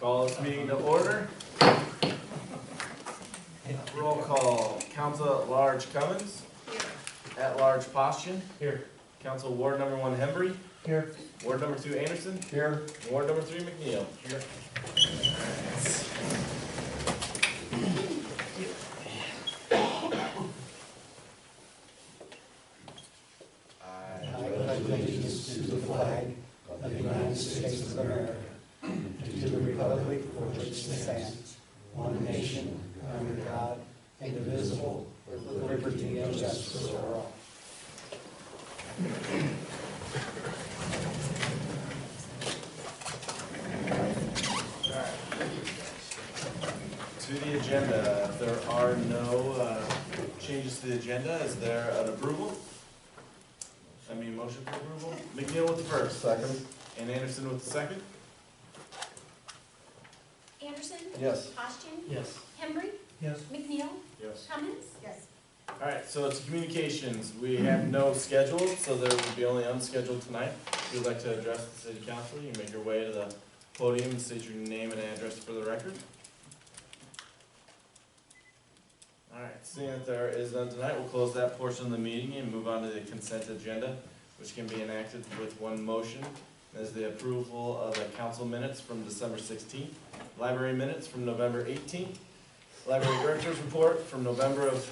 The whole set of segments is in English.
Call this meeting to order. Roll call. Council at Large Cummins. Here. At Large Postian. Here. Council Ward number 1 Hembry. Here. Ward number 2 Anderson. Here. And Ward number 3 McNeil. Here. I pledge allegiance to the flag of the United States of America and to the republic for which it stands, one nation, under God, indivisible, with liberty and justice for all. To the agenda, if there are no changes to the agenda, is there an approval? Motion for approval? McNeil with the first. Second. And Anderson with the second? Anderson? Yes. Postian? Yes. Henry? Yes. McNeil? Yes. Cummins? Yes. Alright, so it's communications. We have no scheduled, so there will be only unscheduled tonight. If you'd like to address the city council, you make your way to the podium and state your name and address for the record. Alright, seeing that there is none tonight, we'll close that portion of the meeting and move on to the consent agenda, which can be enacted with one motion. As the approval of the council minutes from December 16th, library minutes from November 18th, library director's report from November of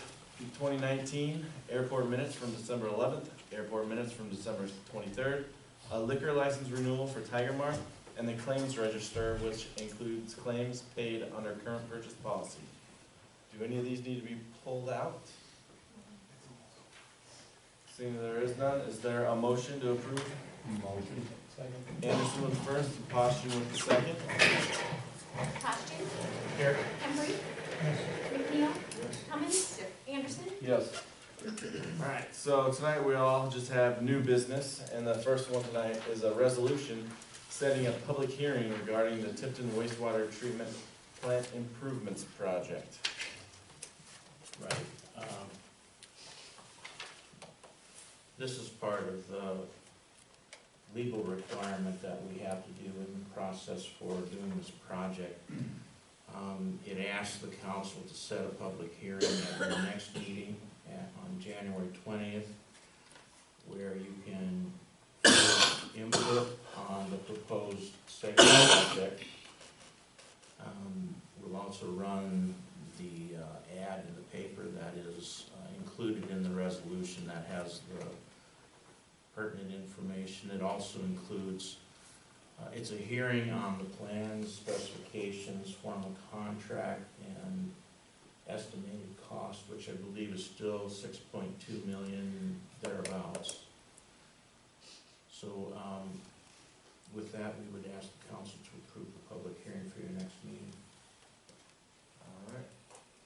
2019, airport minutes from December 11th, airport minutes from December 23rd, a liquor license renewal for Tiger Mart, and the claims register, which includes claims paid under current purchase policy. Do any of these need to be pulled out? Seeing there is none, is there a motion to approve? Motion. Second. Anderson with the first, and Postian with the second. Postian? Here. Henry? Yes. McNeil? Cummins? Anderson? Yes. Alright, so tonight we all just have new business, and the first one tonight is a resolution setting a public hearing regarding the Tipton wastewater treatment plant improvements project. Right. This is part of the legal requirement that we have to do in the process for doing this project. It asks the council to set a public hearing at the next meeting on January 20th, where you can input on the proposed site project. We'll also run the ad in the paper that is included in the resolution that has the pertinent information. It also includes, it's a hearing on the plans, specifications, formal contract, and estimated cost, which I believe is still 6.2 million thereabouts. So with that, we would ask the council to approve the public hearing for your next meeting. Alright,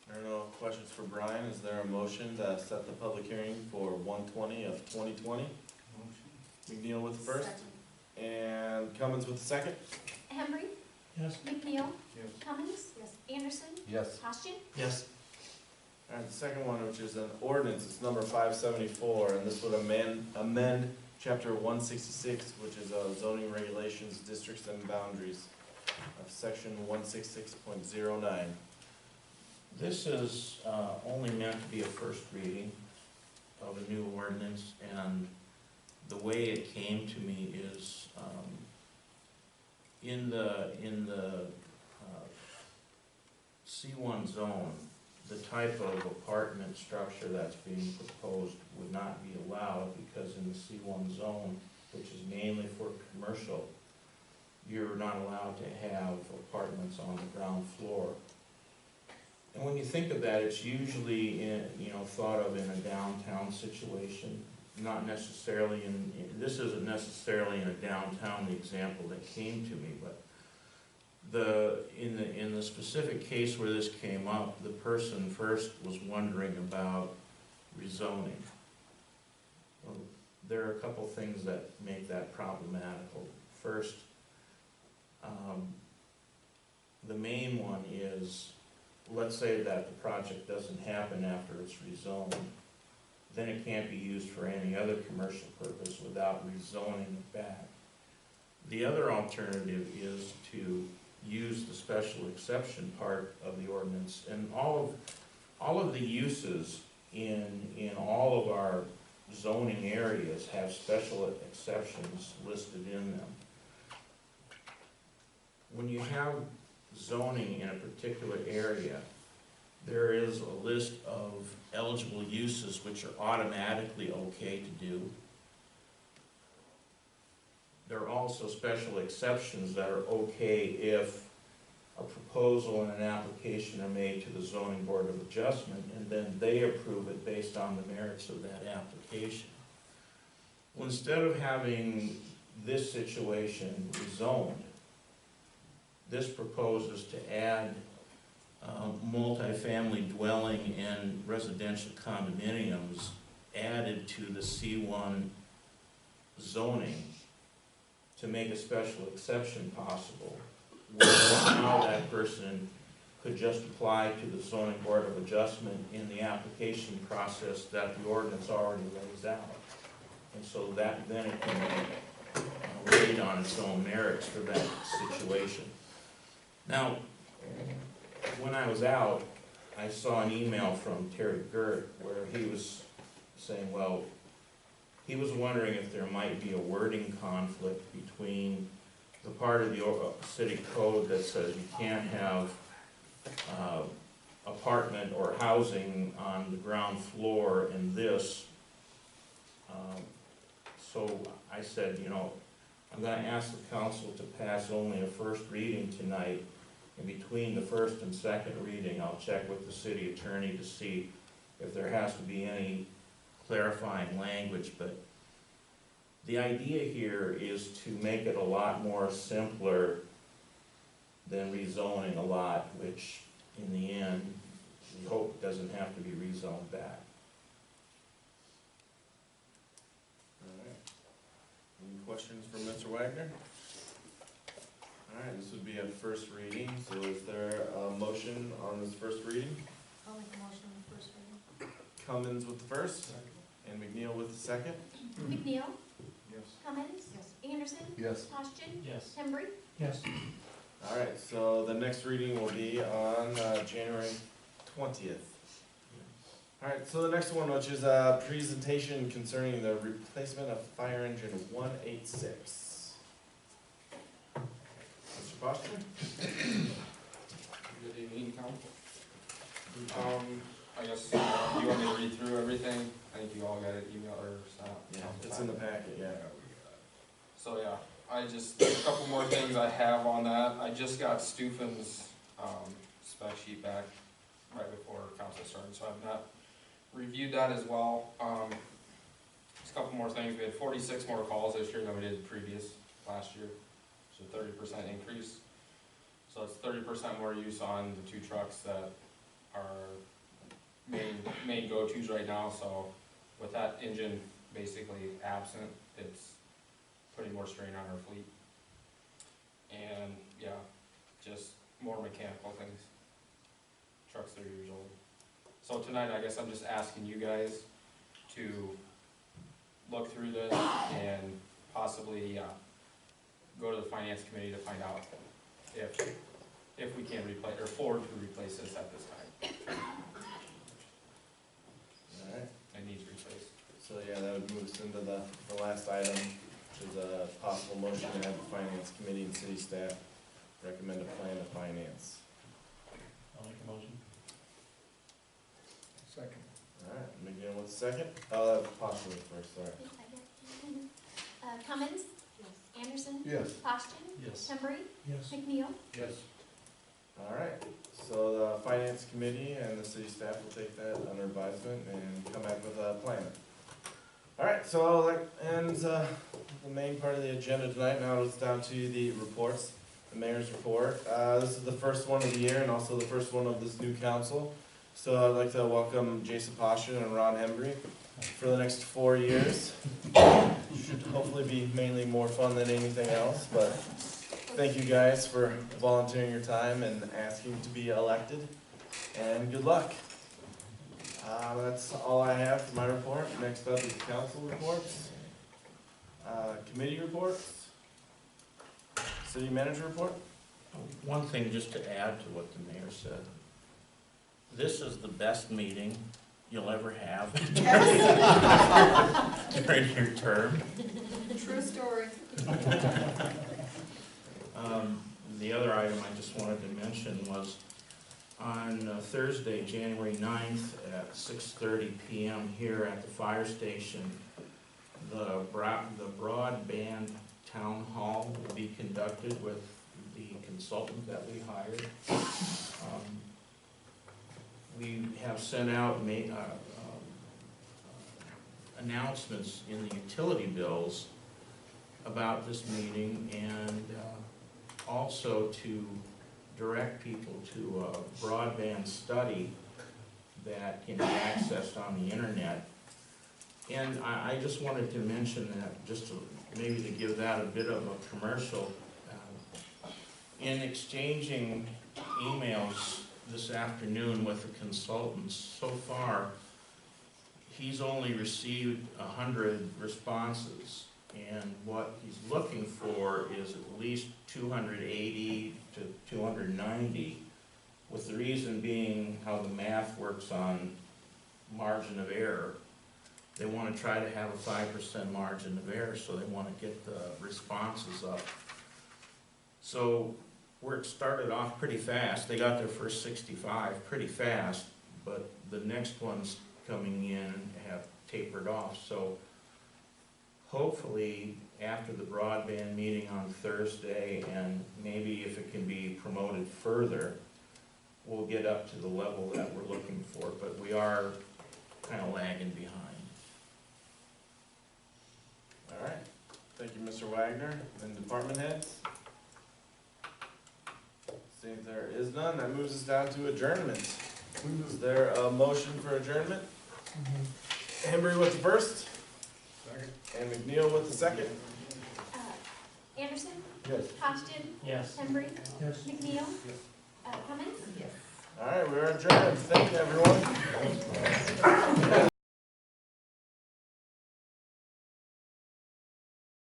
there are no questions for Brian. Is there a motion to set the public hearing for 1/20 of 2020? McNeil with the first, and Cummins with the second. Henry? Yes. McNeil? Yes. Cummins? Yes. Anderson? Yes. Postian? Yes. Alright, the second one, which is an ordinance, it's number 574, and this would amend chapter 166, which is zoning regulations, districts and boundaries of section 166.09. This is only meant to be a first reading of a new ordinance, and the way it came to me is in the C1 zone, the type of apartment structure that's being proposed would not be allowed, because in the C1 zone, which is mainly for commercial, you're not allowed to have apartments on the ground floor. And when you think of that, it's usually thought of in a downtown situation, not necessarily this isn't necessarily in a downtown, the example that came to me, but in the specific case where this came up, the person first was wondering about rezoning. Well, there are a couple things that make that problematical. First, the main one is, let's say that the project doesn't happen after it's rezoned, then it can't be used for any other commercial purpose without rezoning it back. The other alternative is to use the special exception part of the ordinance. And all of the uses in all of our zoning areas have special exceptions listed in them. When you have zoning in a particular area, there is a list of eligible uses which are automatically okay to do. There are also special exceptions that are okay if a proposal and an application are made to the zoning board of adjustment, and then they approve it based on the merits of that application. Well, instead of having this situation rezoned, this proposes to add multifamily dwelling and residential condominiums added to the C1 zoning to make a special exception possible. Where now that person could just apply to the zoning board of adjustment in the application process that the ordinance already lays out. And so that then it can be weighed on its own merits for that situation. Now, when I was out, I saw an email from Terry Gert where he was saying, well, he was wondering if there might be a wording conflict between the part of the city code that says you can't have apartment or housing on the ground floor and this. So I said, you know, I'm going to ask the council to pass only a first reading tonight. And between the first and second reading, I'll check with the city attorney to see if there has to be any clarifying language. But the idea here is to make it a lot more simpler than rezoning a lot, which in the end, we hope doesn't have to be rezoned back. Any questions for Mr. Wagner? All right, this would be a first reading, so is there a motion on this first reading? I'll make a motion on the first reading. Cummins with the first, and McNeil with the second. McNeil? Yes. Cummins? Yes. Anderson? Yes. Poschin? Yes. Hembry? Yes. All right, so the next reading will be on January 20th. All right, so the next one, which is a presentation concerning the replacement of fire engine 186. Mr. Poschin? Good evening, council. I guess, you want me to read through everything? I think you all got an email or snap. Yeah, it's in the packet, yeah. So, yeah, a couple more things I have on that. I just got Stufen's, spec sheet back right before council started, so I've not reviewed that as well. Just a couple more things. We had 46 more calls this year than we did last year, so 30% increase. So it's 30% more use on the two trucks that are main go-tos right now. So with that engine basically absent, it's putting more strain on our fleet. And yeah, just more mechanical things. Trucks that are years old. So tonight, I guess I'm just asking you guys to look through this and possibly go to the finance committee to find out if we can replace or afford to replace this at this time. All right, It needs replaced. so yeah, that would move us into the last item, which is a possible motion to have the finance committee and city staff recommend a plan of finance. I'll make a motion. Second. All right, McNeil with the second. Oh, that was Poschin first, sorry. Cummins? Yes. Anderson? Yes. Poschin? Yes. Hembry? Yes. McNeil? Yes. All right, so the finance committee and the city staff will take that under advisement and come back with a plan. All right, so that ends the main part of the agenda tonight. Now it's down to the reports, the mayor's report. This is the first one of the year and also the first one of this new council. So I'd like to welcome Jason Poschin and Ron Hembry for the next 4 years. Should hopefully be mainly more fun than anything else, but thank you guys for volunteering your time and asking to be elected, and good luck. That's all I have for my report. Next up is council reports, committee reports, city manager report. One thing just to add to what the mayor said. This is the best meeting you'll ever have during your term. True story. The other item I just wanted to mention was on Thursday, January 9th at 6:30 p.m. here at the fire station, the broadband town hall will be conducted with the consultant that we hired. We have sent out announcements in the utility bills about this meeting, and also to direct people to a broadband study that can be accessed on the internet. And I just wanted to mention that, just to maybe to give that a bit of a commercial. In exchanging emails this afternoon with the consultants, so far, he's only received 100 responses. And what he's looking for is at least 280 to 290, with the reason being how the math works on margin of error. They want to try to have a 5% margin of error, so they want to get the responses up. So it started off pretty fast. They got their first 65 pretty fast, but the next ones coming in have tapered off. So hopefully, after the broadband meeting on Thursday, and maybe if it can be promoted further, we'll get up to the level that we're looking for, but we are kind of lagging behind. All right, thank you, Mr. Wagner. And department heads? Seeing if there is none, that moves us down to adjournment. Is there a motion for adjournment? Embry with the first? Second. And McNeil with the second? Anderson? Yes. Hosted? Yes. Henry? Yes. McNeil? Cummings? Yes. All right, we're adjourned. Thank you, everyone.